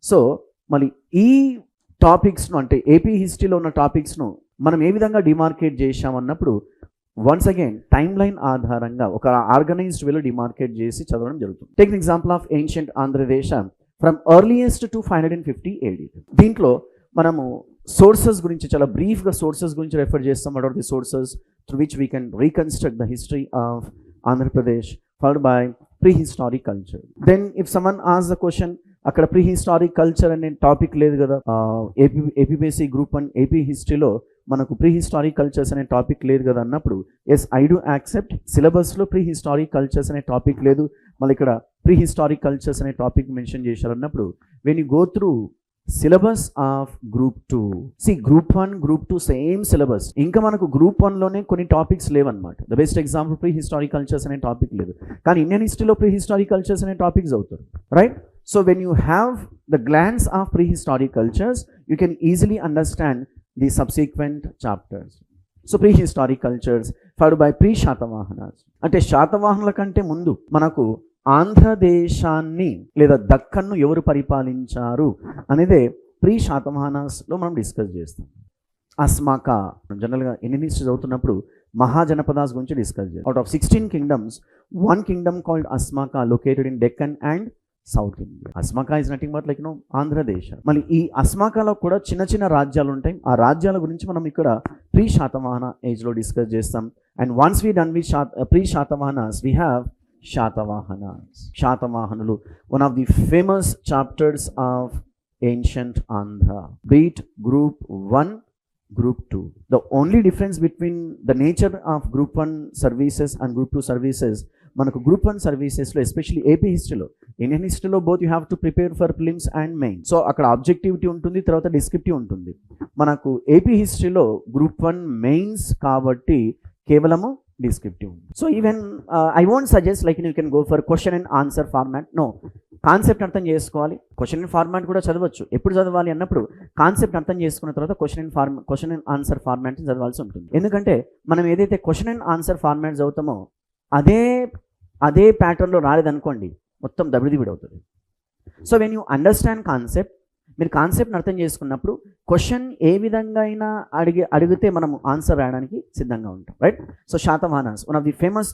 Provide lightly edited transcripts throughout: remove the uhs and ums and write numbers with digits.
So మళ్ళీ ఈ టాపిక్స్ను అంటే ఏపీ హిస్టరీలో ఉన్న టాపిక్స్ను మనం ఏ విధంగా డిమార్కేట్ చేశామన్నప్పుడు వన్స్ అగైన్ టైమ్ లైన్ ఆధారంగా ఒక ఆర్గనైజ్డ్ వేలో డిమార్కేట్ చేసి చదవడం జరుగుతుంది. Take the example of ancient Andhradesha from earliest to 550 AD. దీంట్లో మనము సోర్సెస్ గురించి చాలా బ్రీఫ్గా సోర్సెస్ గురించి రెఫర్ చేస్తాం. What are the sources through which we can reconstruct the history of Andhra Pradesh followed by prehistoric culture. Then if someone ఆస్ the question, అక్కడ prehistoric culture అనే టాపిక్ లేదు కదా, ఏపీబీఎస్సీ గ్రూప్ 1 ఏపీ హిస్టరీలో మనకు pre historic cultures అనే topic లేదు కదా అన్నప్పుడు ఎస్ ఐ డూ యాక్సెప్ట్, సిలబస్లో ప్రీ హిస్టారిక్ కల్చర్స్ అనే టాపిక్ లేదు, మళ్ళీ ఇక్కడ ప్రీ హిస్టారిక్ కల్చర్స్ అనే టాపిక్ మెన్షన్ చేశారు అన్నప్పుడు when you go through syllabus of group 2, group 1 group 2 same syllabus, ఇంకా మనకు గ్రూప్ 1లోనే కొన్ని టాపిక్స్ లేవన్నమాట. The best example pre historic cultures అనే టాపిక్ లేదు, కానీ ఇండియన్ హిస్టరీలో ప్రీ హిస్టారిక్ కల్చర్స్ అనే టాపిక్స్ అవుతారు, right? So when you have the glance of pre historic cultures you can easily understand the subsequent chapters. So pre historic cultures followed by pre Satavahanas, అంటే శాతవాహనుల కంటే ముందు మనకు ఆంధ్రదేశాన్ని లేదా దక్కన్ను ఎవరు పరిపాలించారు అనేదే ప్రీ శాతవాహనాస్లో మనం డిస్కస్ చేస్తాం. అస్మాకా జనరల్గా ఇండియన్ హిస్టరీ చదువుతున్నప్పుడు మహాజనపదాస్ గురించి డిస్కస్ చేస్తాం. Out of 16 kingdoms, 1 kingdom called Asmaka located in Deccan and south India. Asmaka is nothing but like Andhradesh. మళ్ళీ ఈ అస్మాకాలో కూడా చిన్న చిన్న రాజ్యాలు ఉంటాయి. ఆ రాజ్యాల గురించి మనం ఇక్కడ ప్రీ శాతవాహన ఏజ్లో డిస్కస్ చేస్తాం. And once we done with pre Satavahanas we have Satavahanas. శాతవాహనులు one of the famous chapters of ancient Andhra. Be it group 1 group 2. The only difference between the nature of group 1 services and group 2 services, మనకు group 1 సర్వీసెస్లో especially AP హిస్టరీలో, Indian హిస్టరీలో both you have to prepare for prelims and main. So అక్కడ objectivity ఉంటుంది, తర్వాత descriptive ఉంటుంది. మనకు AP హిస్టరీలో గ్రూప్ 1 మెయిన్స్ కాబట్టి కేవలము descriptive. So even I won't suggest like you can go for question and answer format. No, concept అర్థం చేసుకోవాలి. క్వశ్చన్ అండ్ ఫార్మాట్ కూడా చదవచ్చు. ఎప్పుడు చదవాలి అన్నప్పుడు కాన్సెప్ట్ అర్థం చేసుకున్న తర్వాత క్వశ్చన్ అండ్ ఆన్సర్ ఫార్మాట్ చదవాల్సి ఉంటుంది. ఎందుకంటే మనం ఏదైతే క్వశ్చన్ అండ్ ఆన్సర్ ఫార్మాట్ చదువుతామో అదే ప్యాటర్న్లో రాలేదనుకోండి మొత్తం దబిడిదిబిడి అవుతుంది. So when you understand concept, మీరు కాన్సెప్ట్ని అర్థం చేసుకున్నప్పుడు క్వశ్చన్ ఏ విధంగా అయినా అడిగితే మనం ఆన్సర్ రాయడానికి సిద్ధంగా ఉంటాం, right? So Satavahanas one of the famous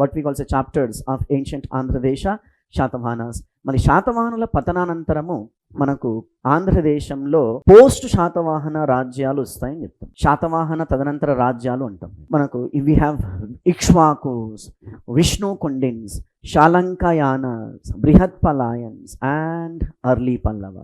what we calls chapters of ancient Andhradesha, Satavahanas. మరి శాతవాహనుల పతనానంతరము మనకు ఆంధ్రదేశంలో పోస్ట్ శాతవాహన రాజ్యాలు వస్తాయని చెప్తాం. శాతవాహన తదనంతర రాజ్యాలు అంటాం. మనకు వి హ్యావ్ ఇక్ష్వాకుస్, విష్ణు కుండిన్స్, శాలంకయానస్, బృహత్ పలాయన్స్ అండ్ అర్లీ పల్లవ.